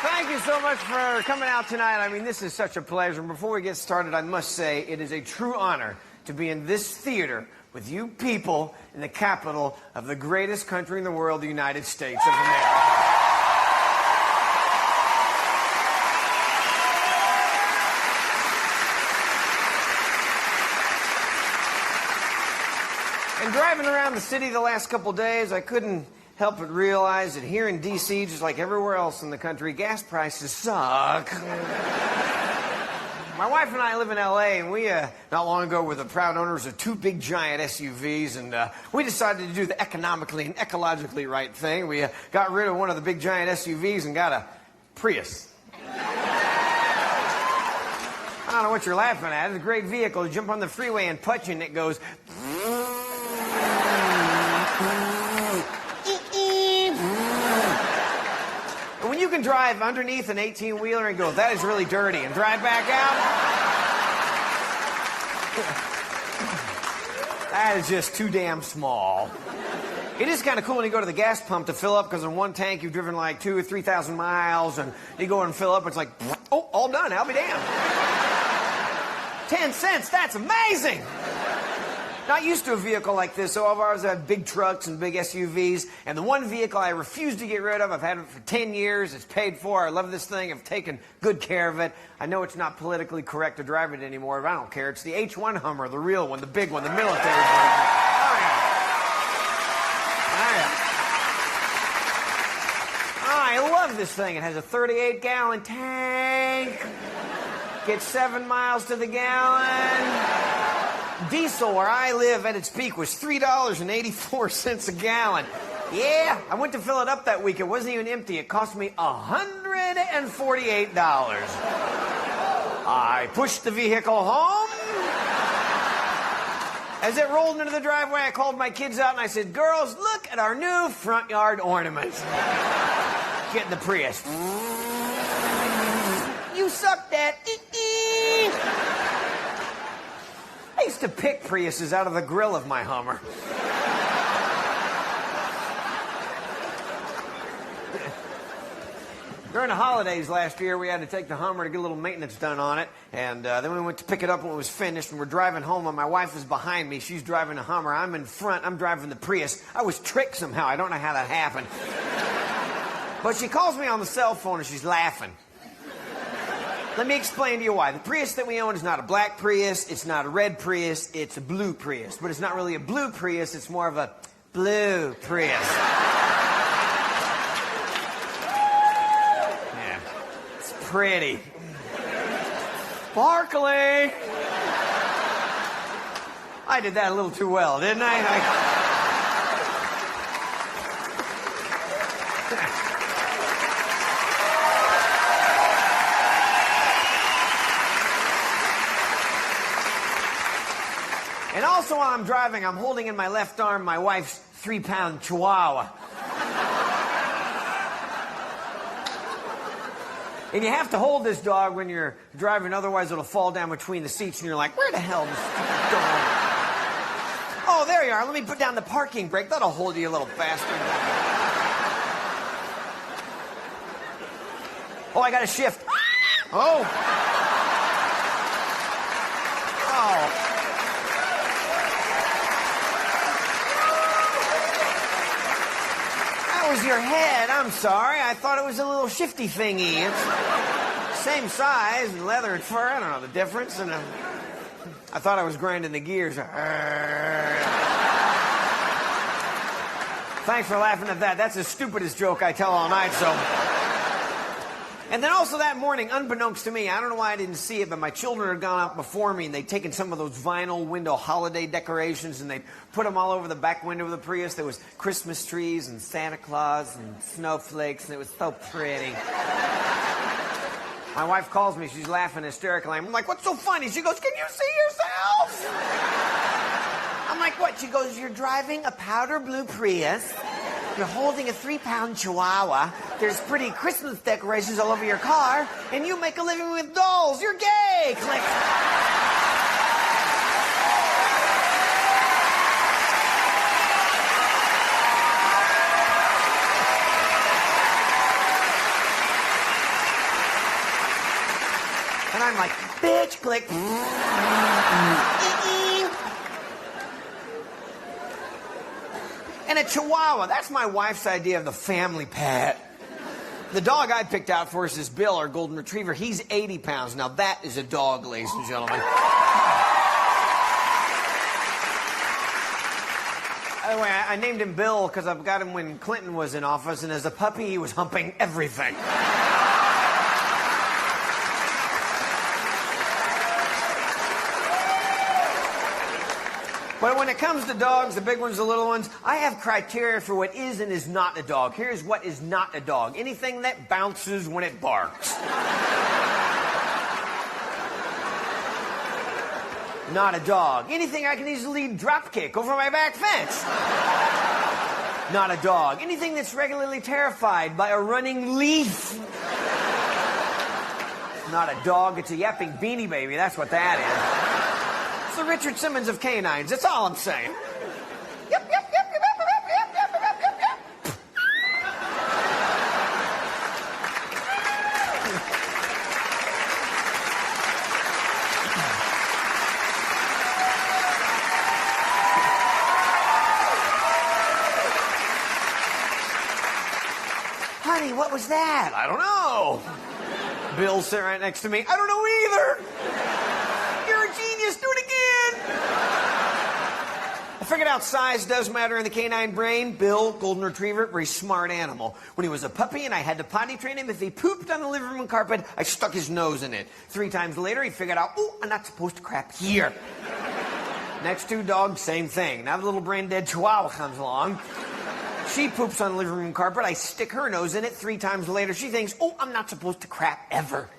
Thank you so much for coming out tonight. I mean, this is such a pleasure. And before we get started, I must say it is a true honor to be in this theater with you people in the capital of the greatest country in the world, the United States of America. And driving around the city the last couple days, I couldn't help but realize that here in D.C., just like everywhere else in the country, gas prices suck. My wife and I live in L.A., and we, not long ago, were the proud owners of 2 big, giant SUVs, and we decided to do the economically and ecologically right thing. We got rid of one of the big, giant SUVs and got a Prius. I don't know what you're laughing at. It's a great vehicle. You jump on the freeway and punch, and it goes... When you can drive underneath an 18-wheeler and go, that is really dirty, and drive back out, that is just too damn small. It is kind of cool when you go to the gas pump to fill up, because in one tank you've driven like 2,000 or 3,000 miles, and you go and fill up, it's like, oh, all done, I'll be damned. 10 cents, that's amazing! Not used to a vehicle like this. So all of ours have big trucks and big SUVs. And the one vehicle I refuse to get rid of, I've had it for 10 years. It's paid for. I love this thing. I've taken good care of it. I know it's not politically correct to drive it anymore, but I don't care. It's the H1 Hummer, the real one, the big one, the military version. Oh, yeah. Oh, I love this thing. It has a 38-gallon tank. Gets 7 miles to the gallon. Diesel, where I live, at its peak was $3.84 a gallon. Yeah, I went to fill it up that week. It wasn't even empty. It cost me $148. I pushed the vehicle home. As it rolled into the driveway, I called my kids out and I said, girls, look at our new front yard ornaments. Get in the Prius. You suck that. I used to pick Priuses out of the grill of my Hummer. During the holidays last year, we had to take the Hummer to get a little maintenance done on it. And then we went to pick it up when it was finished, and we're driving home, and my wife was behind me. She's driving the Hummer. I'm in front. I'm driving the Prius. I was tricked somehow. I don't know how that happened. But she calls me on the cell phone, and she's laughing. Let me explain to you why. The Prius that we own is not a black Prius, it's not a red Prius, it's a blue Prius. But it's not really a blue Prius, it's more of a blue Prius. Yeah, it's pretty. Sparkly. I did that a little too well, didn't I? And also while I'm driving, I'm holding in my left arm my wife's 3-pound Chihuahua. And you have to hold this dog when you're driving, otherwise it'll fall down between the seats and you're like, where the hell is this dog? Oh, there you are. Let me put down the parking brake. That'll hold you, a little bastard. Oh, I gotta shift. Oh. Oh. Was your head. I'm sorry. I thought it was a little shifty thingy. It's same size and leather and fur. I don't know the difference. And I thought I was grinding the gears. Thanks for laughing at that. That's the stupidest joke I tell all night, so... And then also that morning, unbeknownst to me, I don't know why I didn't see it, but my children had gone out before me, and they'd taken some of those vinyl window holiday decorations, and they'd put them all over the back window of the Prius. There was Christmas trees and Santa Claus and snowflakes, and it was so pretty. My wife calls me. She's laughing hysterically. I'm like, what's so funny? She goes, can you see yourself? I'm like, what? She goes, you're driving a powder blue Prius. You're holding a 3-pound Chihuahua. There's pretty Christmas decorations all over your car, and you make a living with dolls. You're gay. Click. I'm like, bitch, click. And a Chihuahua, that's my wife's idea of the family pet. The dog I picked out for us is Bill, our golden retriever. He's 80 pounds. Now that is a dog, ladies and gentlemen. By the way, I named him Bill because I've got him when Clinton was in office, and as a puppy, he was humping everything. But when it comes to dogs, the big ones, the little ones, I have criteria for what is and is not a dog. Here's what is not a dog. Anything that bounces when it barks. Not a dog. Anything I can easily drop kick over my back fence. Not a dog. Anything that's regularly terrified by a running leaf. Not a dog. It's a yapping beanie baby. That's what that is. It's the Richard Simmons of canines. That's all I'm saying. Yep, yep, yep, yep, yep, yep, yep, yep, yep, yep. Honey, what was that? I don't know. Bill's sitting right next to me. I don't know either. You're a genius. Do it again. I figured out size does matter in the canine brain. Bill, golden retriever, very smart animal. When he was a puppy and I had to potty train him, if he pooped on the living room carpet, I stuck his nose in it. 3 times later, he figured out, ooh, I'm not supposed to crap here. Next 2 dogs, same thing. Now the little brain-dead Chihuahua comes along. She poops on the living room carpet. I stick her nose in it. 3 times later, she thinks, oh, I'm not supposed to crap ever.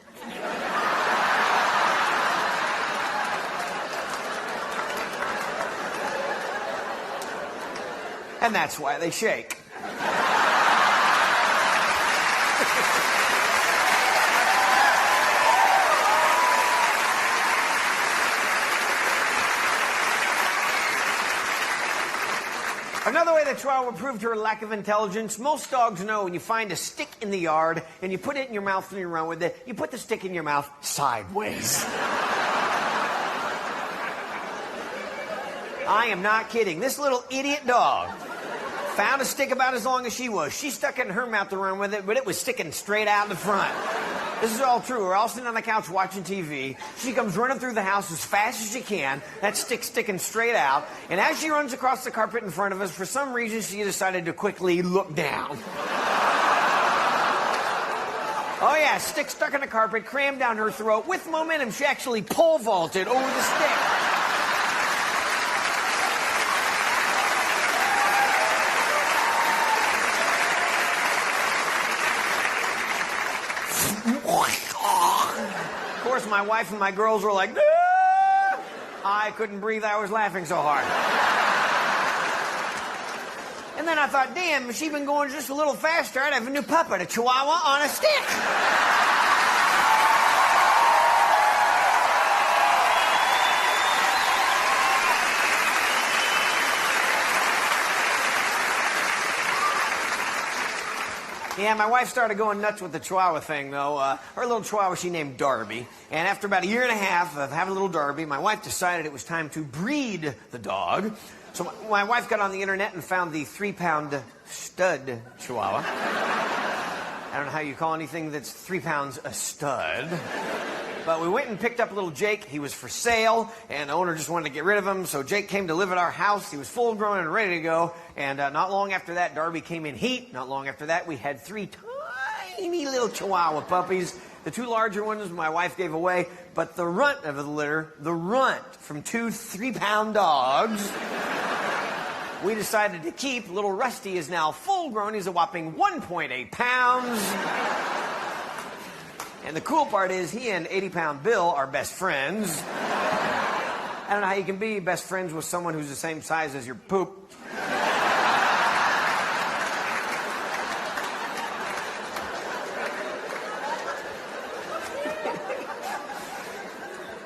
And that's why they shake. Another way that Chihuahua proved her lack of intelligence, most dogs know when you find a stick in the yard and you put it in your mouth and you run with it, you put the stick in your mouth sideways. I am not kidding. This little idiot dog found a stick about as long as she was. She stuck it in her mouth to run with it, but it was sticking straight out in the front. This is all true. We're all sitting on the couch watching TV. She comes running through the house as fast as she can. That stick's sticking straight out. And as she runs across the carpet in front of us, for some reason, she decided to quickly look down. Oh, yeah, stick stuck in the carpet, crammed down her throat. With momentum, she actually pole vaulted over the stick. Of course, my wife and my girls were like, ah! I couldn't breathe. I was laughing so hard. And then I thought, damn, if she'd been going just a little faster, I'd have a new puppet, a Chihuahua on a stick. Yeah, my wife started going nuts with the Chihuahua thing, though. Her little Chihuahua she named Darby. And after about 1.5 years of having a little Darby, my wife decided it was time to breed the dog. So my wife got on the internet and found the 3-pound stud Chihuahua. I don't know how you call anything that's 3 pounds a stud. But we went and picked up little Jake. He was for sale, and the owner just wanted to get rid of him. So Jake came to live at our house. He was full grown and ready to go. And not long after that, Darby came in heat. Not long after that, we had 3 tiny little Chihuahua puppies. The 2 larger ones my wife gave away. But the runt of the litter, the runt from 2 3-pound dogs, we decided to keep. Little Rusty is now full grown. He's a whopping 1.8 pounds. And the cool part is he and 80-pound Bill are best friends. I don't know how you can be best friends with someone who's the same size as your poop.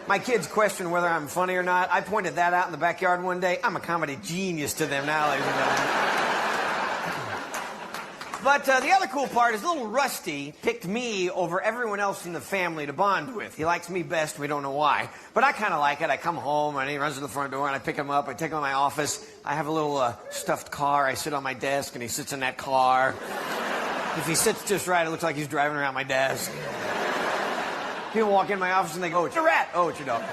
My kids question whether I'm funny or not. I pointed that out in the backyard one day. I'm a comedy genius to them now, ladies and gentlemen. But the other cool part is little Rusty picked me over everyone else in the family to bond with. He likes me best. We don't know why. But I kind of like it. I come home and he runs to the front door and I pick him up. I take him to my office. I have a little stuffed car. I sit on my desk and he sits in that car. If he sits just right, it looks like he's driving around my desk. People walk in my office and they go, "Oh, it's a rat." "Oh, it's your dog."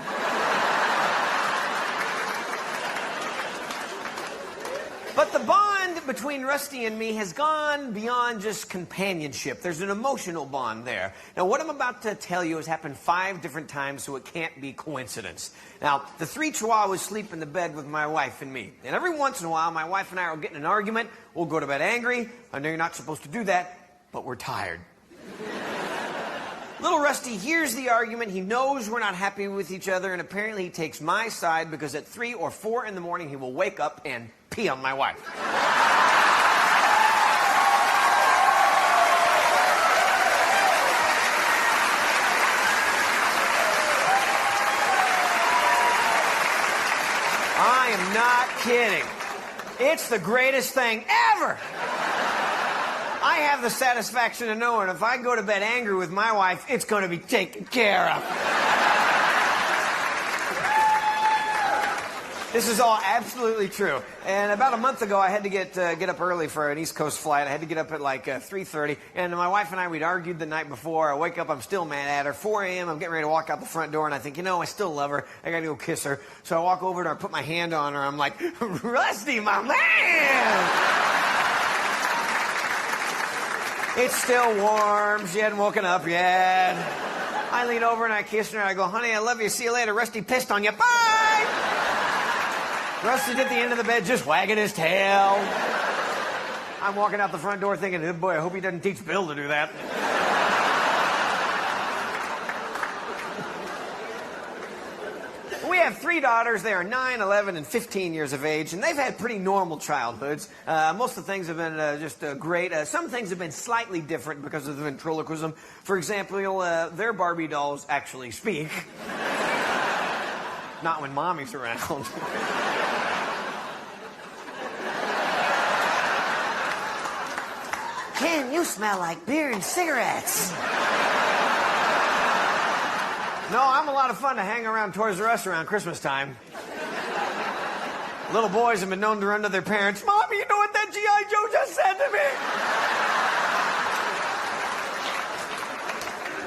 But the bond between Rusty and me has gone beyond just companionship. There's an emotional bond there. Now, what I'm about to tell you has happened 5 different times, so it can't be coincidence. Now, the 3 Chihuahuas sleep in the bed with my wife and me. And every once in a while, my wife and I will get in an argument. We'll go to bed angry. I know you're not supposed to do that, but we're tired. Little Rusty hears the argument. He knows we're not happy with each other, and apparently he takes my side because at 3 or 4 in the morning, he will wake up and pee on my wife. I am not kidding. It's the greatest thing ever. I have the satisfaction of knowing if I go to bed angry with my wife, it's going to be taken care of. This is all absolutely true. And about a month ago, I had to get up early for an East Coast flight. I had to get up at like 3:30. And my wife and I, we'd argued the night before. I wake up, I'm still mad at her. 4 a.m., I'm getting ready to walk out the front door. And I think, I still love her. I got to go kiss her. So I walk over to her, put my hand on her. I'm like, "Rusty, my man!" It's still warm. She hadn't woken up yet. I lean over and I kiss her. I go, "Honey, I love you. See you later. Rusty pissed on you. Bye!" Rusty's at the end of the bed just wagging his tail. I'm walking out the front door thinking, "Oh boy, I hope he doesn't teach Bill to do that." We have 3 daughters. They are 9, 11, and 15 years of age, and they've had pretty normal childhoods. Most of the things have been just great. Some things have been slightly different because of the ventriloquism. For example, their Barbie dolls actually speak. Not when Mommy's around. "Ken, you smell like beer and cigarettes." No, I'm a lot of fun to hang around Toys R Us around Christmas time. Little boys have been known to run to their parents. "Mommy, you know what that G.I. Joe just said to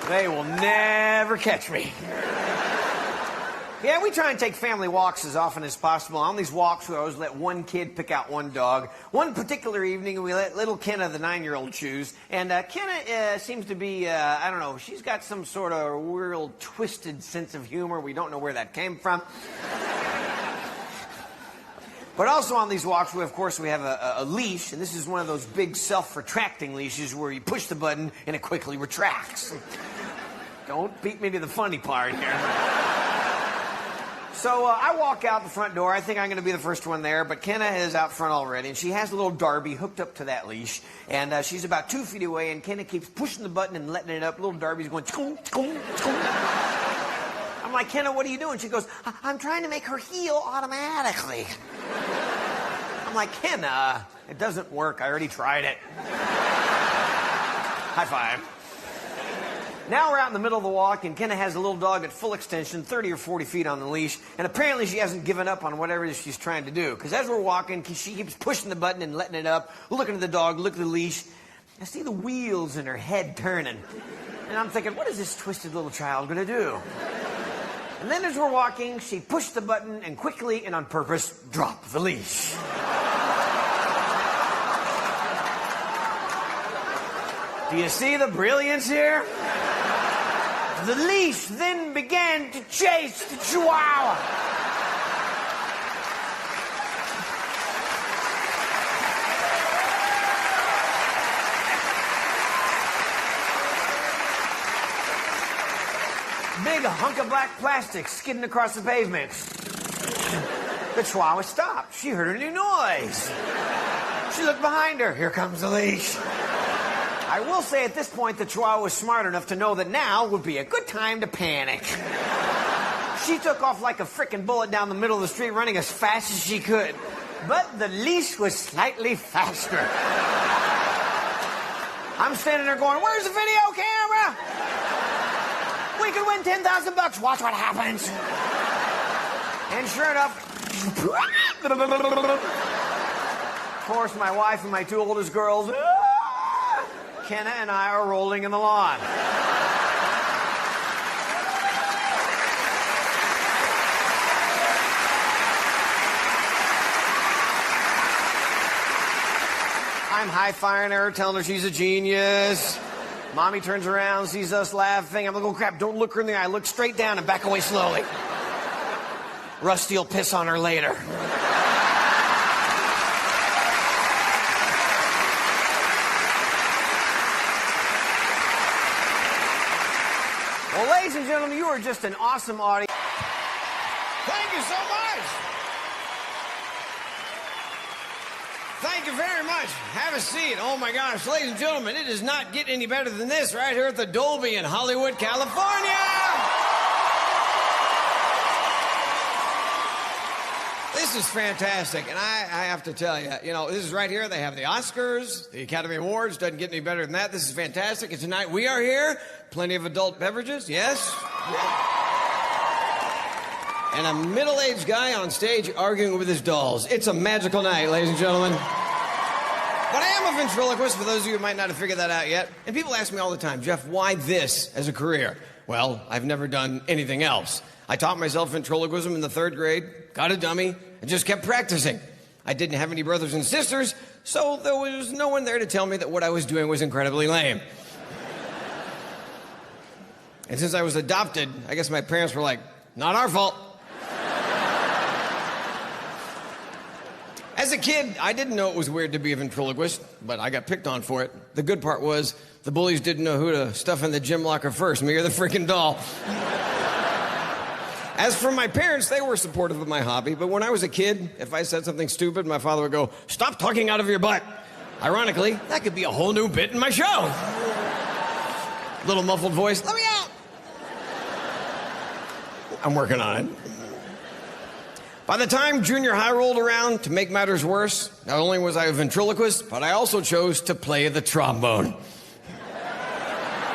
me?" They will never catch me. Yeah, we try and take family walks as often as possible. On these walks, we always let one kid pick out one dog. One particular evening, we let little Kenna, the 9-year-old, choose. And Kenna seems to be, I don't know, she's got some sort of real twisted sense of humor. We don't know where that came from. But also on these walks, we have a leash. And this is one of those big self-retracting leashes where you push the button and it quickly retracts. Don't beat me to the funny part here. So I walk out the front door. I think I'm going to be the first one there, but Kenna is out front already, and she has a little Darby hooked up to that leash, and she's about 2 feet away, and Kenna keeps pushing the button and letting it up. Little Darby's going, "Chum, chum, chum." I'm like, "Kenna, what are you doing?" She goes, "I'm trying to make her heel automatically." I'm like, "Kenna, it doesn't work. I already tried it." High five. Now we're out in the middle of the walk, and Kenna has a little dog at full extension, 30 or 40 feet on the leash, and apparently she hasn't given up on whatever it is she's trying to do, because as we're walking, she keeps pushing the button and letting it up, looking at the dog, looking at the leash. I see the wheels in her head turning, and I'm thinking, what is this twisted little child going to do? And then as we're walking, she pushed the button and quickly and on purpose dropped the leash. Do you see the brilliance here? The leash then began to chase the Chihuahua. Big hunk of black plastic skidding across the pavement. The Chihuahua stopped. She heard a new noise. She looked behind her. Here comes the leash. I will say at this point, the Chihuahua was smart enough to know that now would be a good time to panic. She took off like a frickin' bullet down the middle of the street, running as fast as she could. But the leash was slightly faster. I'm standing there going, where's the video camera? We could win $10,000. Watch what happens. And sure enough, of course, my wife and my two oldest girls, Kenna and I, are rolling in the lawn. I'm high-fiving her, telling her she's a genius. Mommy turns around, sees us laughing. I'm like, oh, crap, don't look her in the eye. Look straight down and back away slowly. Rusty will piss on her later. Well, ladies and gentlemen, you are just an awesome audience. Thank you so much. Thank you very much. Have a seat. Oh, my gosh. Ladies and gentlemen, it does not get any better than this right here at the Dolby in Hollywood, California. This is fantastic, and I have to tell you, you know, this is right here. They have the Oscars, the Academy Awards. Doesn't get any better than that. This is fantastic. And tonight we are here. Plenty of adult beverages, yes? And a middle-aged guy on stage arguing with his dolls. It's a magical night, ladies and gentlemen. But I am a ventriloquist, for those of you who might not have figured that out yet. And people ask me all the time, Jeff, why this as a career? Well, I've never done anything else. I taught myself ventriloquism in the 3rd grade, got a dummy, and just kept practicing. I didn't have any brothers and sisters, so there was no one there to tell me that what I was doing was incredibly lame. And since I was adopted, I guess my parents were like, not our fault. As a kid, I didn't know it was weird to be a ventriloquist, but I got picked on for it. The good part was, the bullies didn't know who to stuff in the gym locker first, me or the freaking doll. As for my parents, they were supportive of my hobby, but when I was a kid, if I said something stupid, my father would go, stop talking out of your butt. Ironically, that could be a whole new bit in my show. Little muffled voice, let me out. I'm working on it. By the time junior high rolled around, to make matters worse, not only was I a ventriloquist, but I also chose to play the trombone.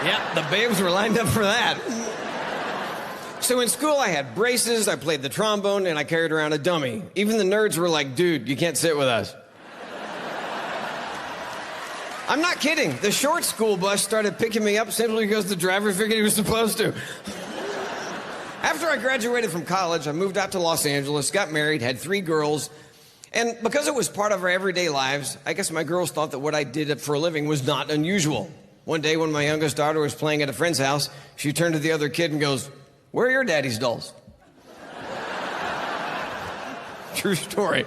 Yeah, the babes were lined up for that. So in school, I had braces, I played the trombone, and I carried around a dummy. Even the nerds were like, dude, you can't sit with us. I'm not kidding. The short school bus started picking me up simply because the driver figured he was supposed to. After I graduated from college, I moved out to Los Angeles, got married, had 3 girls, and because it was part of our everyday lives, I guess my girls thought that what I did for a living was not unusual. One day when my youngest daughter was playing at a friend's house, she turned to the other kid and goes, where are your daddy's dolls? True story.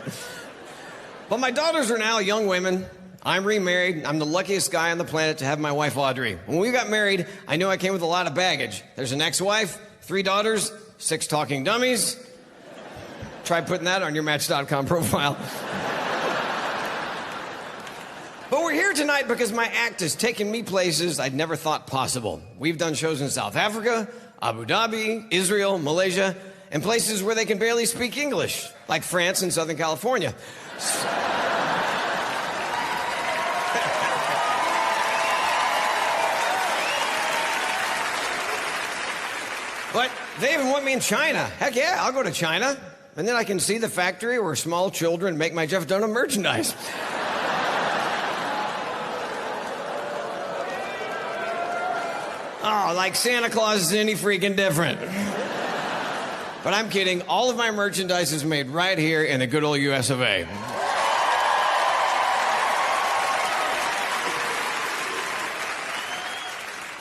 But my daughters are now young women. I'm remarried. I'm the luckiest guy on the planet to have my wife, Audrey. When we got married, I knew I came with a lot of baggage. There's an ex-wife, 3 daughters, 6 talking dummies. Try putting that on your Match.com profile. But we're here tonight because my act has taken me places I'd never thought possible. We've done shows in South Africa, Abu Dhabi, Israel, Malaysia, and places where they can barely speak English, like France and Southern California. But they even want me in China. Heck yeah, I'll go to China. And then I can see the factory where small children make my Jeff Dunham merchandise. Oh, like Santa Claus is any freaking different. But I'm kidding. All of my merchandise is made right here in the good old US of A.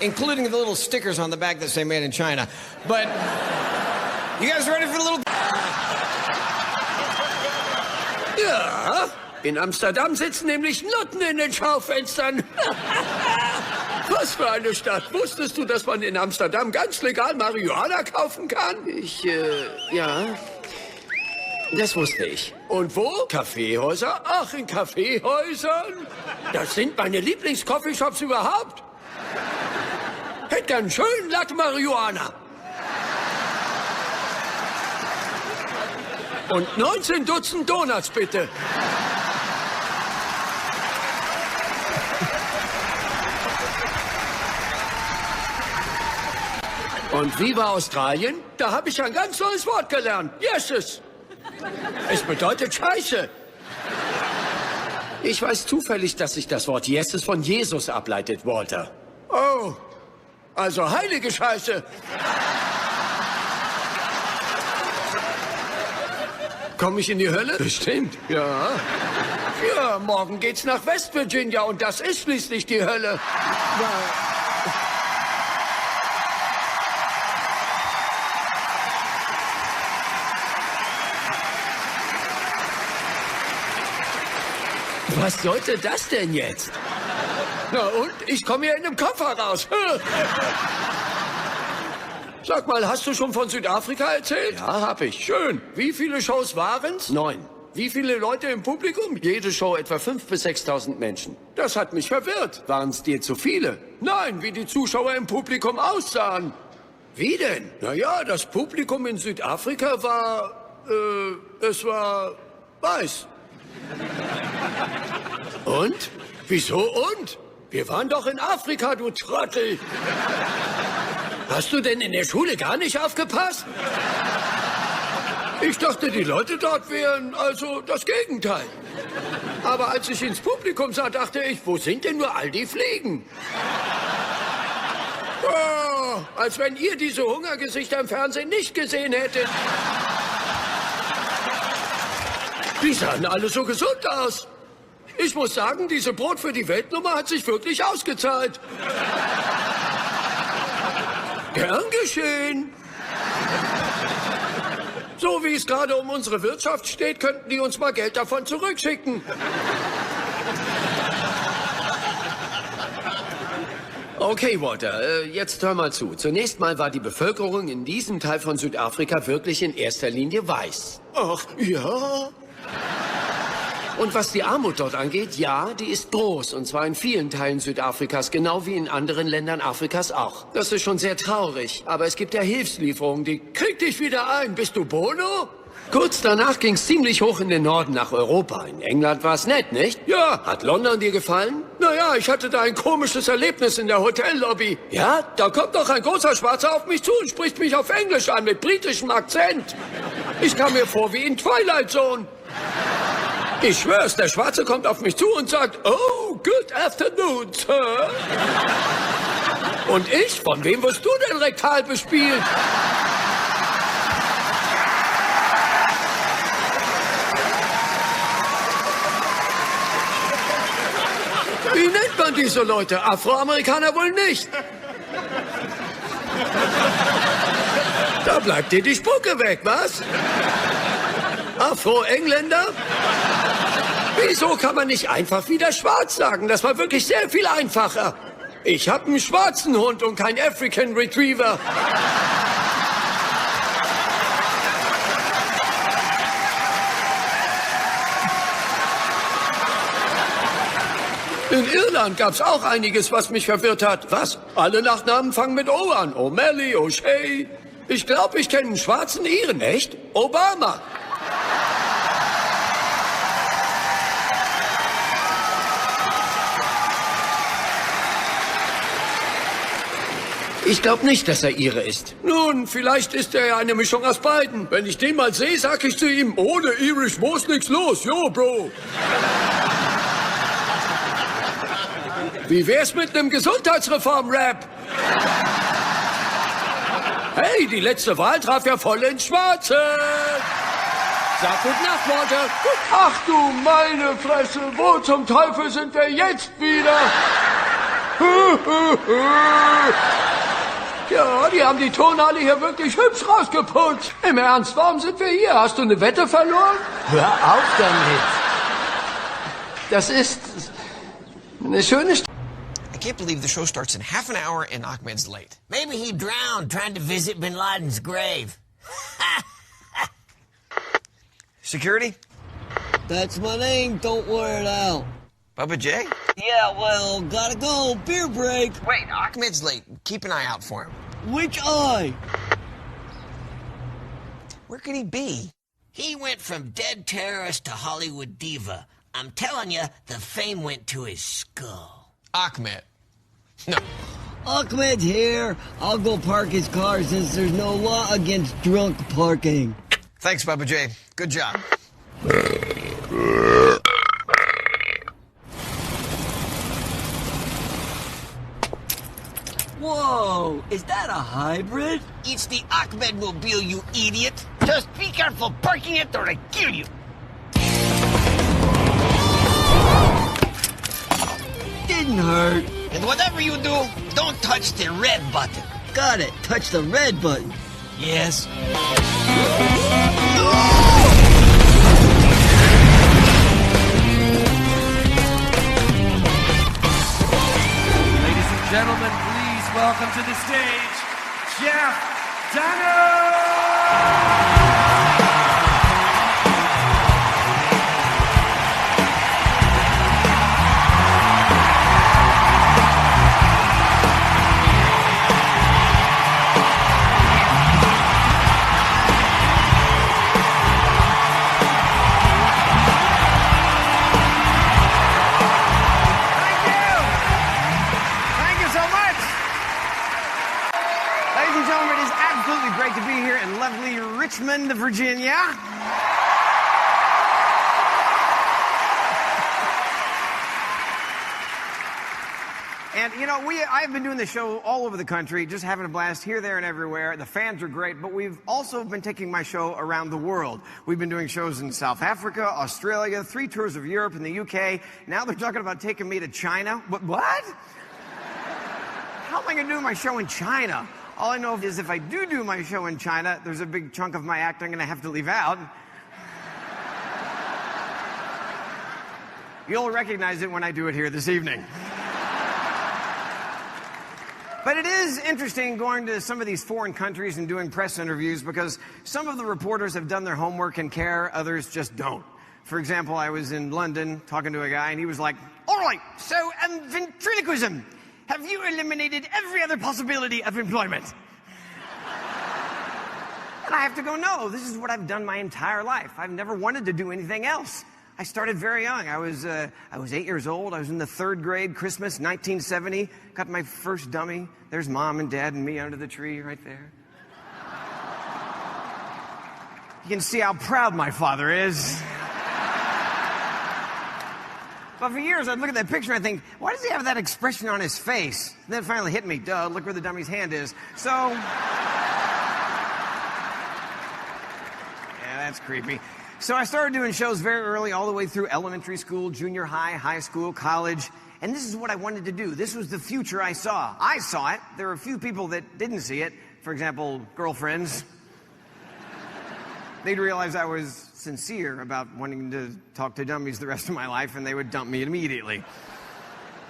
Including the little stickers on the back that say made in China. But you guys ready for the little... Ja, in Amsterdam sitzen nämlich Nutten in den Schaufenstern. Was für eine Stadt. Wusstest du, dass man in Amsterdam ganz legal Marihuana kaufen kann? Ja. Das wusste ich. Und wo? Kaffeehäuser? Ach, in Kaffeehäusern? Das sind meine Lieblings-Coffeeshops überhaupt. Hätte gern einen schönen Latte Marihuana. Und 19 Dutzend Donuts, bitte. Und wie war Australien? Da habe ich ein ganz neues Wort gelernt. Yeses. Es bedeutet Scheiße. Ich weiß zufällig, dass sich das Wort Yeses von Jesus ableitet, Walter. Oh, also heilige Scheiße. Komme ich in die Hölle? Bestimmt, ja. Ja, morgen geht's nach West Virginia und das ist schließlich die Hölle. Was sollte das denn jetzt? Na und? Ich komme hier in einem Koffer raus. Sag mal, hast du schon von Südafrika erzählt? Ja, hab ich. Schön. Wie viele Shows waren's? 9. Wie viele Leute im Publikum? Jede Show etwa 5.000 bis 6.000 Menschen. Das hat mich verwirrt. Waren's dir zu viele? Nein, wie die Zuschauer im Publikum aussahen. Wie denn? Naja, das Publikum in Südafrika war... es war... weiß. Und? Wieso und? Wir waren doch in Afrika, du Trottel. Hast du denn in der Schule gar nicht aufgepasst? Ich dachte, die Leute dort wären also das Gegenteil. Aber als ich ins Publikum sah, dachte ich, wo sind denn nur all die Fliegen? Oh, als wenn ihr diese Hungergesichter im Fernsehen nicht gesehen hättet. Die sahen alle so gesund aus. Ich muss sagen, diese Brot für die Weltnummer hat sich wirklich ausgezahlt. Gern geschehen. So wie es gerade um unsere Wirtschaft steht, könnten die uns mal Geld davon zurückschicken. Okay, Walter, jetzt hör mal zu. Zunächst mal war die Bevölkerung in diesem Teil von Südafrika wirklich in erster Linie weiß. Ach, ja? Und was die Armut dort angeht, ja, die ist groß. Und zwar in vielen Teilen Südafrikas, genau wie in anderen Ländern Afrikas auch. Das ist schon sehr traurig. Aber es gibt ja Hilfslieferungen, die krieg dich wieder ein. Bist du Bono? Kurz danach ging's ziemlich hoch in den Norden nach Europa. In England war's nett, nicht? Ja. Hat London dir gefallen? Naja, ich hatte da ein komisches Erlebnis in der Hotellobby. Ja? Da kommt doch ein großer Schwarzer auf mich zu und spricht mich auf Englisch an mit britischem Akzent. Ich kam mir vor wie in Twilight Zone. Ich schwör's, der Schwarze kommt auf mich zu und sagt, oh, good afternoon, Sir. Und ich? Von wem wirst du denn rektal bespielt? Wie nennt man diese Leute? Afroamerikaner wohl nicht. Da bleibt dir die Spucke weg, was? Afro-Engländer? Wieso kann man nicht einfach wieder schwarz sagen? Das war wirklich sehr viel einfacher. Ich habe einen schwarzen Hund und keinen African Retriever. In Irland gab's auch einiges, was mich verwirrt hat. Was? Alle Nachnamen fangen mit O an. O'Malley, O'Shea. Ich glaube, ich kenne einen schwarzen Iren. Echt? Obama. Ich glaube nicht, dass er Ire ist. Nun, vielleicht ist er ja eine Mischung aus beiden. Wenn ich den mal sehe, sag ich zu ihm, ohne Irish muss nix los. Jo, Bro. Wie wär's mit einem Gesundheitsreform-Rap? Hey, die letzte Wahl traf ja voll ins Schwarze. Sag gute Nacht, Walter. Ach du meine Fresse, wo zum Teufel sind wir jetzt wieder? Ja, die haben die Tonhalle hier wirklich hübsch rausgeputzt. Im Ernst, warum sind wir hier? Hast du eine Wette verloren? Hör auf damit. Das ist eine schöne I can't believe the show starts in half an hour and Ahmed's late. Maybe he drowned trying to visit Bin Laden's grave. Security? That's my name, don't wear it out. Bubba J? Yeah, well, gotta go, beer break. Wait, Ahmed's late. Keep an eye out for him. Which eye? Where could he be? He went from dead terrorist to Hollywood diva. I'm telling you, the fame went to his skull. Ahmed. No. Ahmed here. I'll go park his car since there's no law against drunk parking. Thanks, Bubba J. Good job. Whoa, is that a hybrid? It's the Ahmed Mobile, you idiot. Just be careful parking it or I kill you. Didn't hurt. And whatever you do, don't touch the red button. Got it. Touch the red button. Yes. Ladies and gentlemen, please welcome to the stage, Chef Dunham! Thank you so much. Ladies and gentlemen, it is absolutely great to be here in lovely Richmond, Virginia. And, you know, I've been doing this show all over the country, just having a blast here, there, and everywhere. The fans are great, but we've also been taking my show around the world. We've been doing shows in South Africa, Australia, 3 tours of Europe and the UK. Now they're talking about taking me to China. What? How am I going to do my show in China? All I know is if I do my show in China, there's a big chunk of my act I'm going to have to leave out. You'll recognize it when I do it here this evening. But it is interesting going to some of these foreign countries and doing press interviews because some of the reporters have done their homework and care, others just don't. For example, I was in London talking to a guy and he was like, all right, so ventriloquism. Have you eliminated every other possibility of employment? And I have to go, no, this is what I've done my entire life. I've never wanted to do anything else. I started very young. I was 8 years old. I was in the 3rd grade, Christmas, 1970. Got my first dummy. There's Mom and Dad and me under the tree right there. You can see how proud my father is. But for years, I'd look at that picture and I'd think, why does he have that expression on his face? And then it finally hit me, duh, look where the dummy's hand is. So, yeah, that's creepy. So I started doing shows very early, all the way through elementary school, junior high, high school, college. And this is what I wanted to do. This was the future I saw. I saw it. There were a few people that didn't see it. For example, girlfriends. They'd realize I was sincere about wanting to talk to dummies the rest of my life, and they would dump me immediately.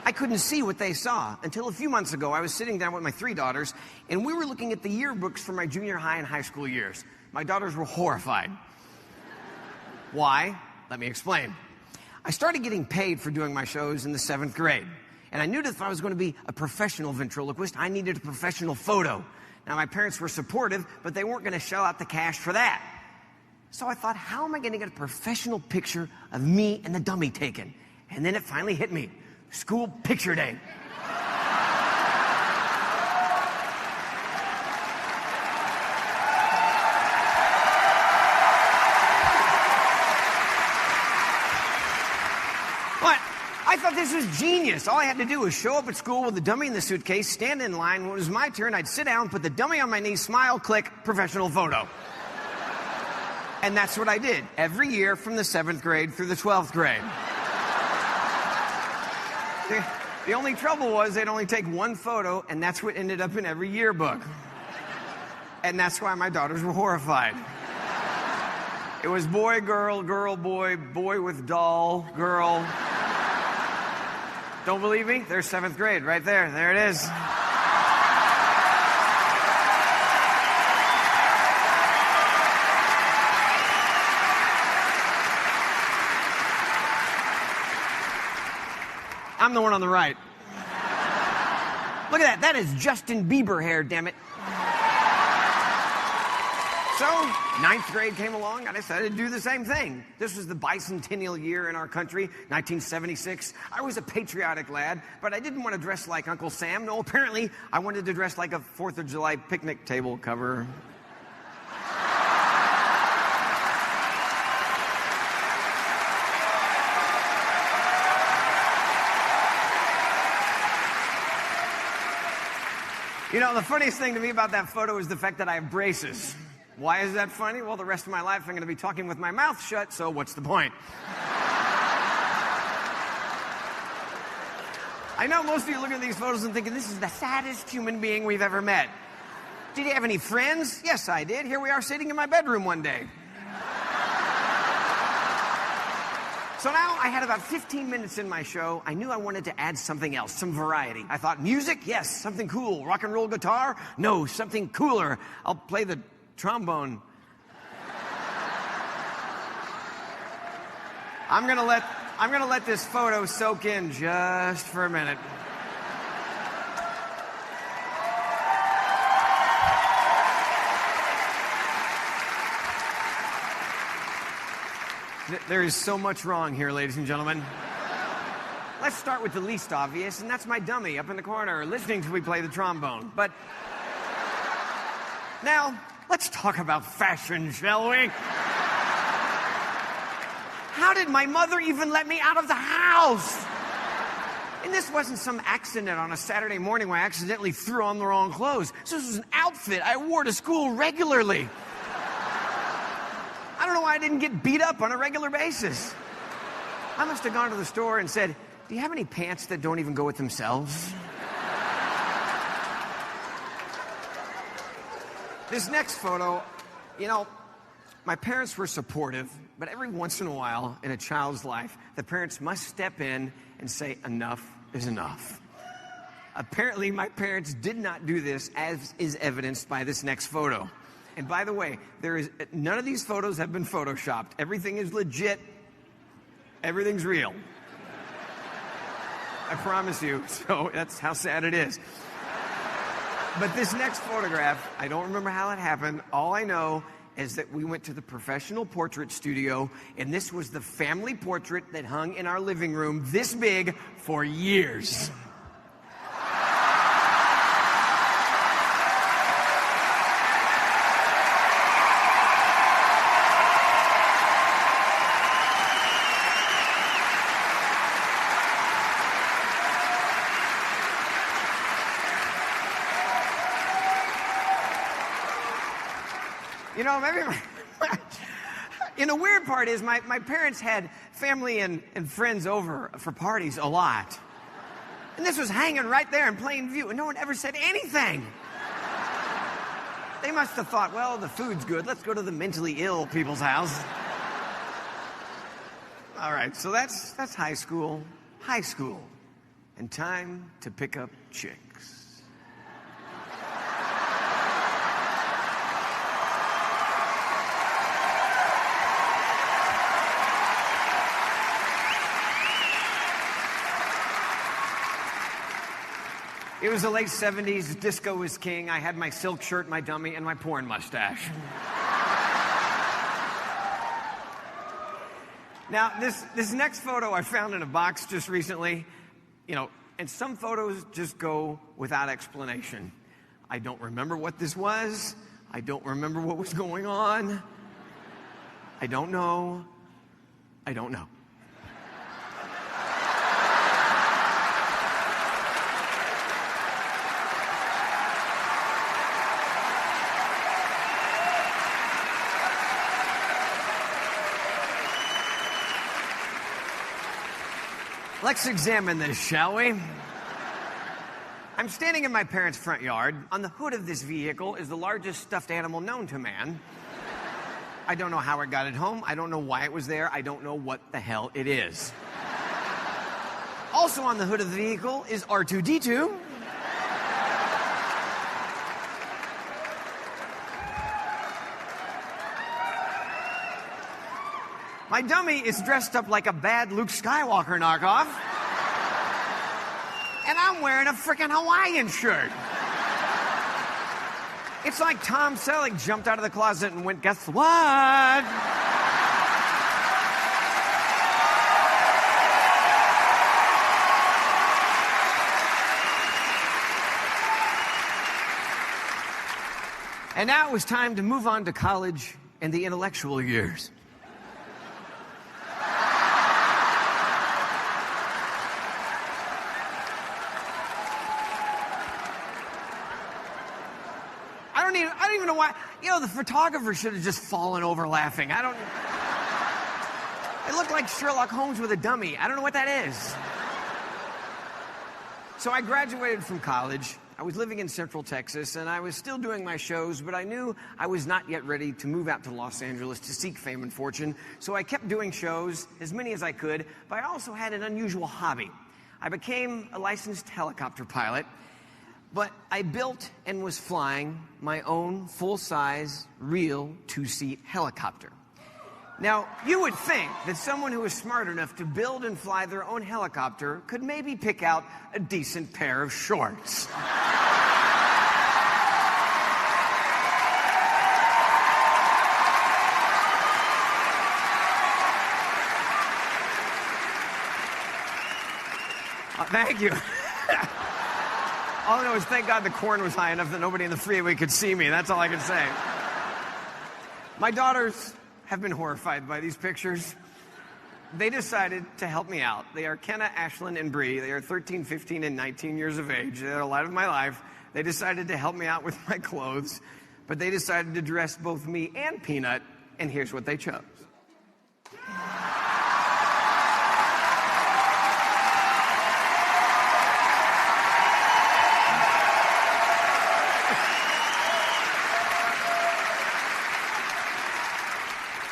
I couldn't see what they saw until a few months ago. I was sitting down with my 3 daughters, and we were looking at the yearbooks for my junior high and high school years. My daughters were horrified. Why? Let me explain. I started getting paid for doing my shows in the 7th grade. And I knew that if I was going to be a professional ventriloquist, I needed a professional photo. Now, my parents were supportive, but they weren't going to shell out the cash for that. So I thought, how am I going to get a professional picture of me and the dummy taken? And then it finally hit me. School picture day. I thought this was genius. All I had to do was show up at school with the dummy in the suitcase, stand in line. When it was my turn, I'd sit down, put the dummy on my knee, smile, click, professional photo. And that's what I did every year from the 7th grade through the 12th grade. The only trouble was they'd only take one photo, and that's what ended up in every yearbook. And that's why my daughters were horrified. It was boy, girl, girl, boy, boy with doll, girl. Don't believe me? There's 7th grade right there. There it is. I'm the one on the right. Look at that. That is Justin Bieber hair, damn it. So, ninth grade came along, and I decided to do the same thing. This was the bicentennial year in our country, 1976. I was a patriotic lad, but I didn't want to dress like Uncle Sam. No, apparently, I wanted to dress like a 4th of July picnic table cover. You know, the funniest thing to me about that photo is the fact that I have braces. Why is that funny? Well, the rest of my life I'm going to be talking with my mouth shut, so what's the point? I know most of you look at these photos and thinking, this is the saddest human being we've ever met. Did you have any friends? Yes, I did. Here we are sitting in my bedroom one day. So now I had about 15 minutes in my show. I knew I wanted to add something else, some variety. I thought, music? Yes, something cool. Rock and roll guitar? No, something cooler. I'll play the trombone. I'm gonna let this photo soak in just for a minute. There is so much wrong here, ladies and gentlemen. Let's start with the least obvious, and that's my dummy up in the corner listening to me play the trombone. But now, let's talk about fashion, shall we? How did my mother even let me out of the house? And this wasn't some accident on a Saturday morning where I accidentally threw on the wrong clothes. This was an outfit I wore to school regularly. I don't know why I didn't get beat up on a regular basis. I must have gone to the store and said, do you have any pants that don't even go with themselves? This next photo, you know, my parents were supportive, but every once in a while in a child's life, the parents must step in and say, enough is enough. Apparently, my parents did not do this, as is evidenced by this next photo. And by the way, none of these photos have been photoshopped. Everything is legit. Everything's real. I promise you. So that's how sad it is. But this next photograph, I don't remember how it happened. All I know is that we went to the professional portrait studio, and this was the family portrait that hung in our living room this big for years. You know, maybe and the weird part is my parents had family and friends over for parties a lot. And this was hanging right there in plain view, and no one ever said anything. They must have thought, well, the food's good. Let's go to the mentally ill people's house. All right, so that's high school. High school. And time to pick up chicks. It was the late 70s. Disco was king. I had my silk shirt, my dummy, and my porn mustache. Now, this next photo I found in a box just recently, you know, and some photos just go without explanation. I don't remember what this was. I don't remember what was going on. I don't know. I don't know. Let's examine this, shall we? I'm standing in my parents' front yard. On the hood of this vehicle is the largest stuffed animal known to man. I don't know how it got it home. I don't know why it was there. I don't know what the hell it is. Also on the hood of the vehicle is R2-D2. My dummy is dressed up like a bad Luke Skywalker knockoff. And I'm wearing a frickin' Hawaiian shirt. It's like Tom Selleck jumped out of the closet and went, guess what? And now it was time to move on to college and the intellectual years. I don't even know why. You know, the photographer should have just fallen over laughing. It looked like Sherlock Holmes with a dummy. I don't know what that is. So I graduated from college. I was living in Central Texas, and I was still doing my shows, but I knew I was not yet ready to move out to Los Angeles to seek fame and fortune. So I kept doing shows, as many as I could, but I also had an unusual hobby. I became a licensed helicopter pilot, but I built and was flying my own full-size, real two-seat helicopter. Now, you would think that someone who was smart enough to build and fly their own helicopter could maybe pick out a decent pair of shorts. Thank you. All I know is thank God the corn was high enough that nobody in the freeway could see me. That's all I can say. My daughters have been horrified by these pictures. They decided to help me out. They are Kenna, Ashlyn, and Bree. They are 13, 15, and 19 years of age. They're the light of my life. They decided to help me out with my clothes, but they decided to dress both me and Peanut, and here's what they chose.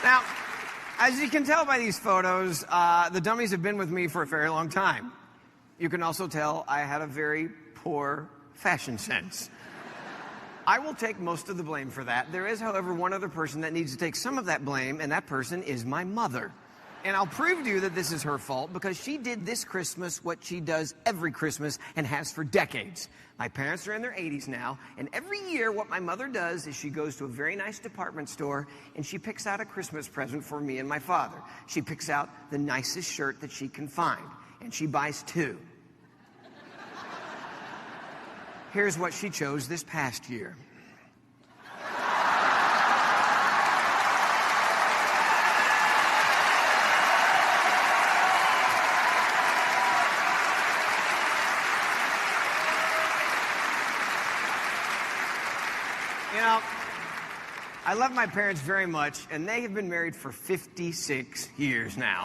Now, as you can tell by these photos, the dummies have been with me for a very long time. You can also tell I had a very poor fashion sense. I will take most of the blame for that. There is, however, one other person that needs to take some of that blame, and that person is my mother. And I'll prove to you that this is her fault because she did this Christmas what she does every Christmas and has for decades. My parents are in their 80s now, and every year what my mother does is she goes to a very nice department store and she picks out a Christmas present for me and my father. She picks out the nicest shirt that she can find, and she buys two. Here's what she chose this past year. You know, I love my parents very much, and they have been married for 56 years now.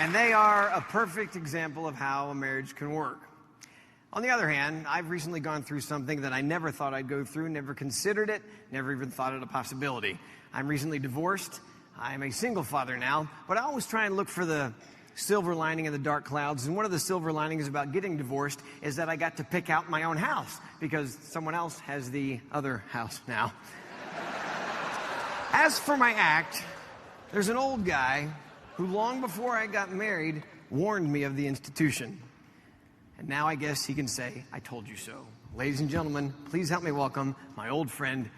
And they are a perfect example of how a marriage can work. On the other hand, I've recently gone through something that I never thought I'd go through, never considered it, never even thought it a possibility. I'm recently divorced. I'm a single father now, but I always try and look for the silver lining in the dark clouds, and one of the silver linings about getting divorced is that I got to pick out my own house because someone else has the other house now. As for my act, there's an old guy who long before I got married warned me of the institution. And now I guess he can say, I told you so. Ladies and gentlemen, please help me welcome my old friend,